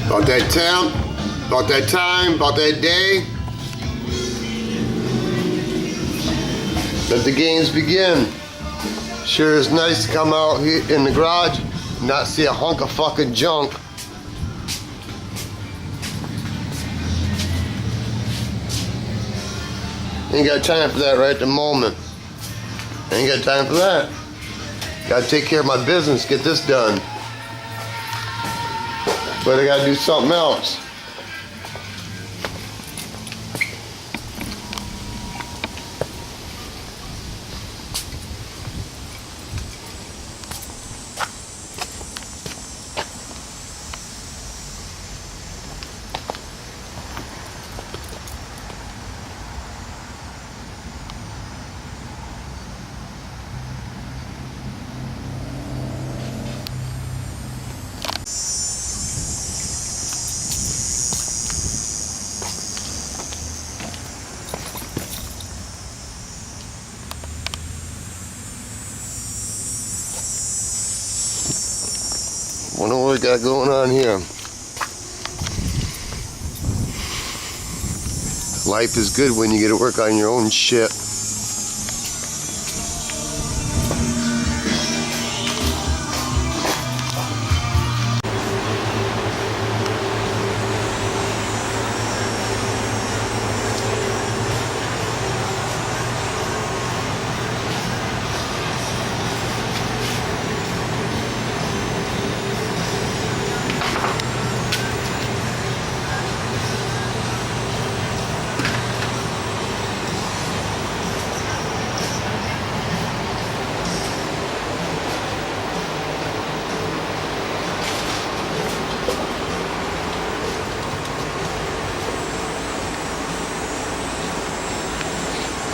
About that temp, about that time, about that day. Let the games begin. Sure is nice to come out here in the garage and not see a hunk of fucking junk. Ain't got time for that right at the moment. Ain't got time for that. Gotta take care of my business, get this done. But I gotta do something else. Wonder what we got going on here. Life is good when you get to work on your own shit.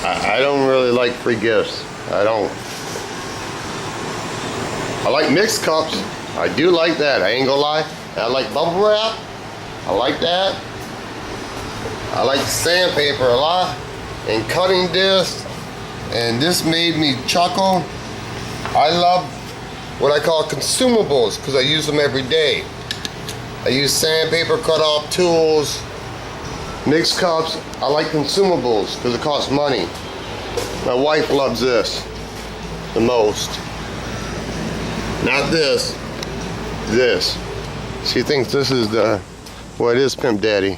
I don't really like free gifts. I don't. I like mixed cups. I do like that. I ain't gonna lie. I like bubble wrap. I like that. I like sandpaper a lot. And cutting discs. And this made me chuckle. I love what I call consumables because I use them every day. I use sandpaper, cut off tools, mixed cups. I like consumables because it costs money. My wife loves this the most. Not this. This. She thinks this is the, well, it is Pimp Daddy.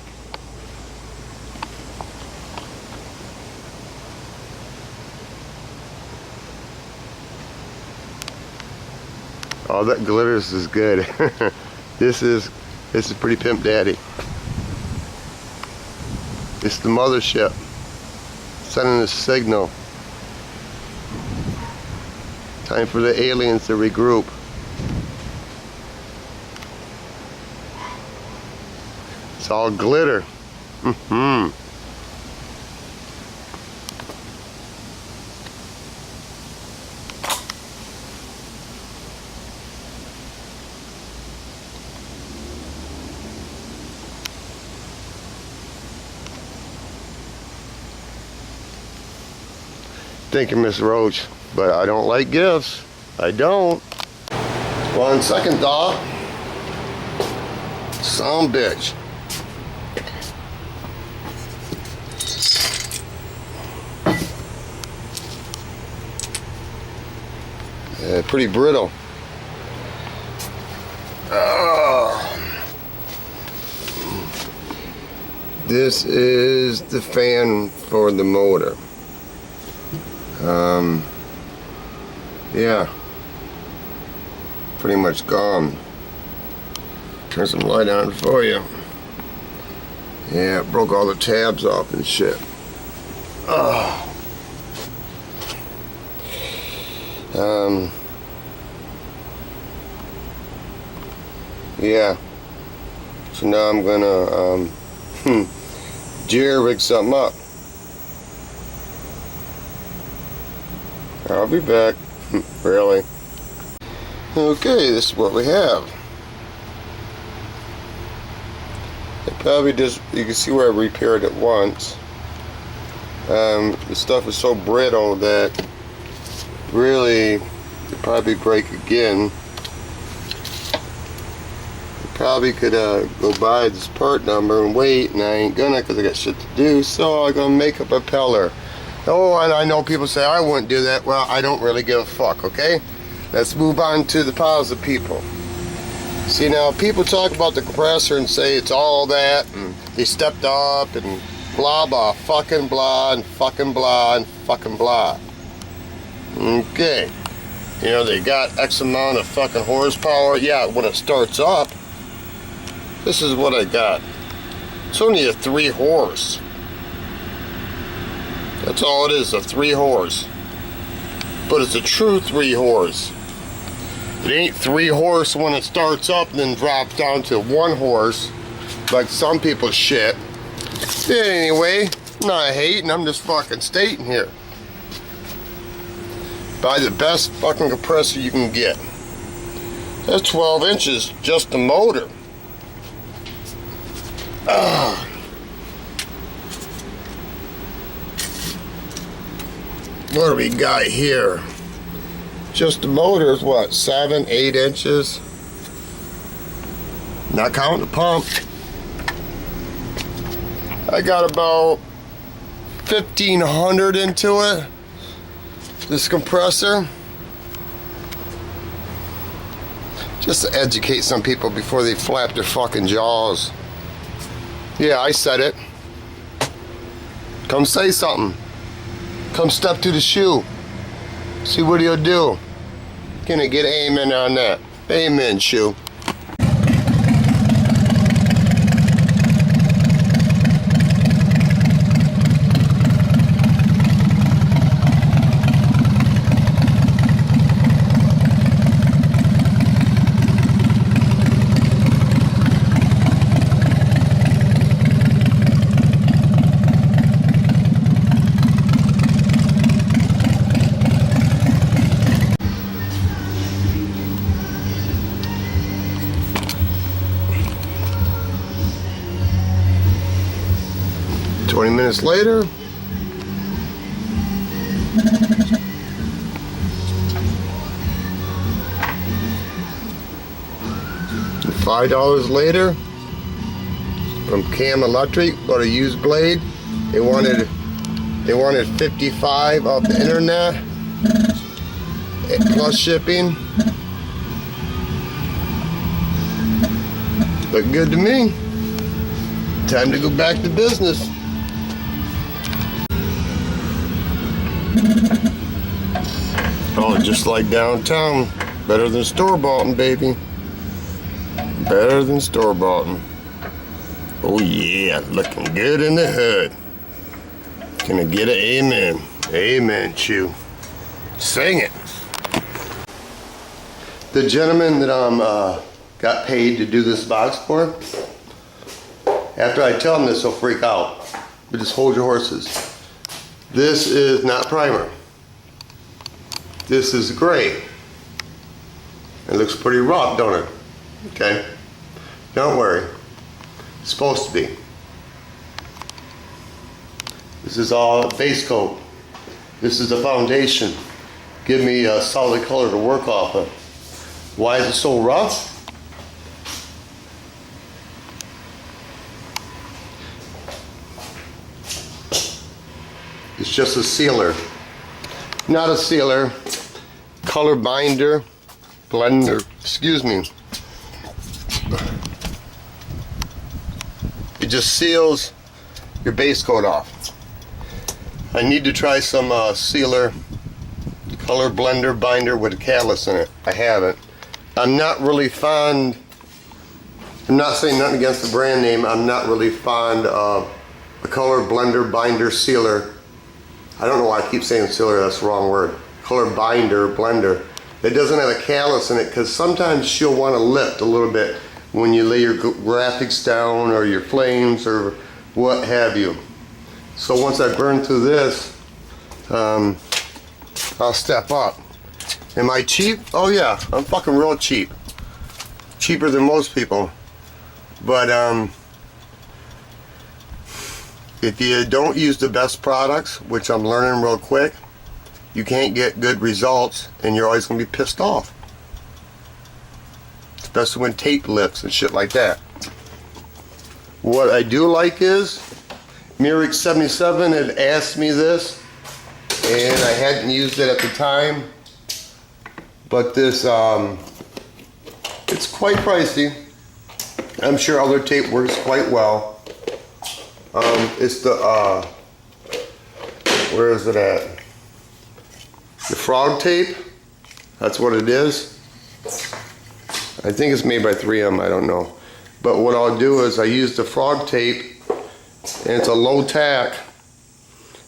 Oh, that glitters is good. This is pretty Pimp Daddy. It's the mothership sending a signal. Time for the aliens to regroup. It's all glitter. Thank you, Miss Roach, but I don't like gifts. I don't. Well, on second thought, some bitch. Pretty brittle. This is the fan for the motor. Yeah, pretty much gone. Turn some light on for you. Yeah, it broke all the tabs off and shit. Yeah, so now I'm gonna jerry rig something up. I'll be back. Really? Okay, this is what we have. It probably just, you can see where I repaired it once. The stuff is so brittle that really it'd probably break again. Probably could go buy this part number and wait, and I ain't gonna because I got shit to do. So I'm gonna make a propeller. Oh, and I know people say I wouldn't do that. Well, I don't really give a fuck, okay? Let's move on to the positive people. See, now people talk about the compressor and say it's all that, and they stepped up and blah blah, fucking blah and fucking blah and fucking blah. Okay. You know, they got X amount of fucking horsepower. Yeah, when it starts up, this is what I got. It's only a 3 horse. That's all it is, a 3 horse. But it's a true 3 horse. It ain't 3 horse when it starts up and then drops down to 1 horse, like some people's shit. Anyway, I'm not hating, I'm just fucking stating here. Buy the best fucking compressor you can get. That's 12 inches, just the motor. What do we got here? Just the motor is what, 7, 8 inches? Not counting the pump. I got about 1,500 into it. This compressor. Just to educate some people before they flap their fucking jaws. Yeah, I said it. Come say something. Come step to the shoe. See what he'll do. Can I get an amen on that? Amen, shoe. 20 minutes later, $5 later from Cam Electric, bought a used blade. They wanted 55 off the internet plus shipping. Look good to me. Time to go back to business. Oh, just like downtown. Better than store-boughtin', baby. Better than store-boughtin'. Oh yeah, looking good in the hood. Can I get an amen? Amen, Chew. Sing it. The gentleman that got paid to do this box for, after I tell him this, he'll freak out. But just hold your horses. This is not primer. This is gray. It looks pretty rough, don't it? Okay. Don't worry. It's supposed to be. This is all base coat. This is the foundation. Give me a solid color to work off of. Why is it so rough? It's just a sealer. Not a sealer. Color binder. Blender. Excuse me. It just seals your base coat off. I need to try some sealer, color blender binder with a catalyst in it. I haven't. I'm not really fond, I'm not saying nothing against the brand name, I'm not really fond of a color blender binder sealer. I don't know why I keep saying sealer, that's the wrong word. Color binder, blender. It doesn't have a catalyst in it because sometimes you'll want to lift a little bit when you lay your graphics down or your flames or what have you. So once I burn through this, I'll step up. Am I cheap? Oh yeah, I'm fucking real cheap. Cheaper than most people. But if you don't use the best products, which I'm learning real quick, you can't get good results and you're always going to be pissed off. especially when tape lifts and shit like that. What I do like is, Mirix77 had asked me this, and I hadn't used it at the time, but this, it's quite pricey. I'm sure other tape works quite well. It's the, where is it at? The frog tape, that's what it is. I think it's made by 3M, I don't know. But what I'll do is I use the frog tape, and it's a low tack,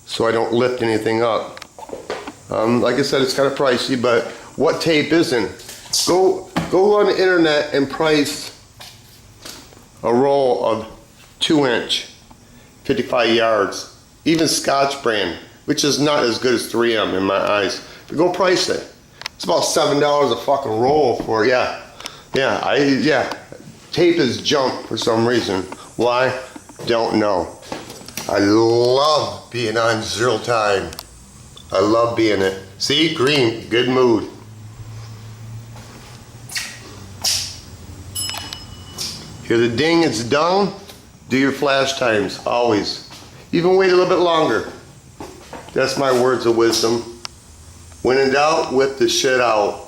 so I don't lift anything up. Like I said, it's kind of pricey, but what tape isn't? Go on the internet and price a roll of 2-inch, 55 yards, even Scotch brand, which is not as good as 3M in my eyes. But go price it. It's about $7 a fucking roll for, yeah. Tape is junk for some reason. Why? Don't know. I love being on 0 time. I love being it. See, green, good mood. Hear the ding, it's done. Do your flash times, always. Even wait a little bit longer. That's my words of wisdom. When in doubt, whip the shit out.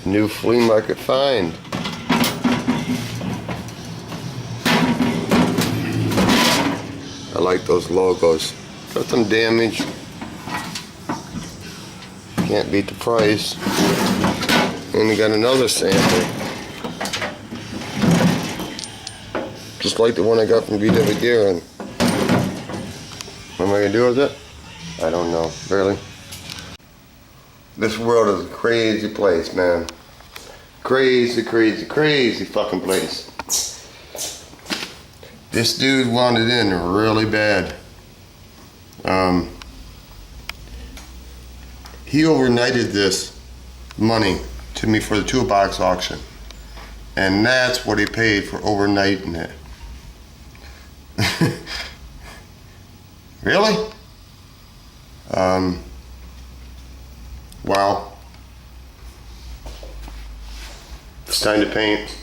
New flea market find. I like those logos. Got some damage. Can't beat the price. And we got another sample. Just like the one I got from BW Gear. What am I gonna do with it? I don't know, really. This world is a crazy place, man. Crazy, crazy, crazy fucking place. This dude wanted in really bad. He overnighted this money to me for the toolbox auction. And that's what he paid for overnighting it. Really? Wow. It's time to paint.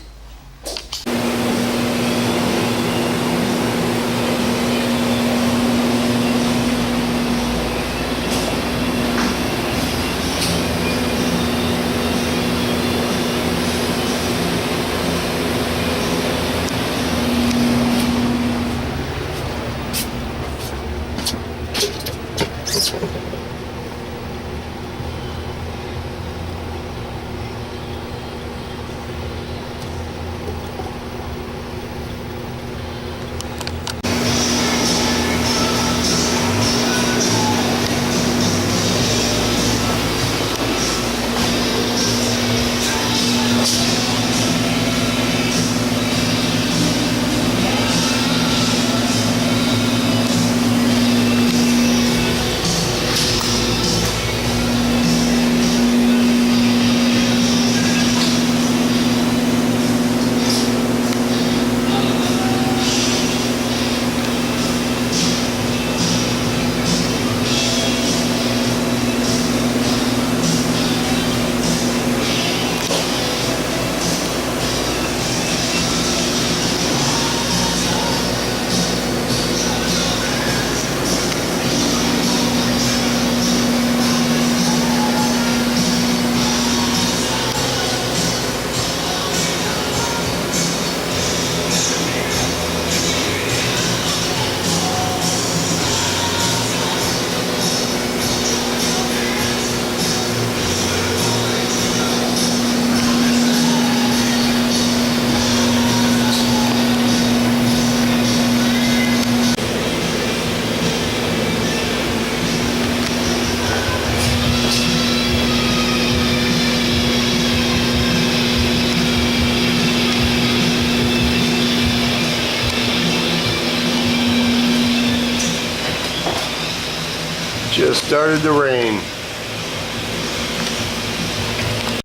Just started to rain.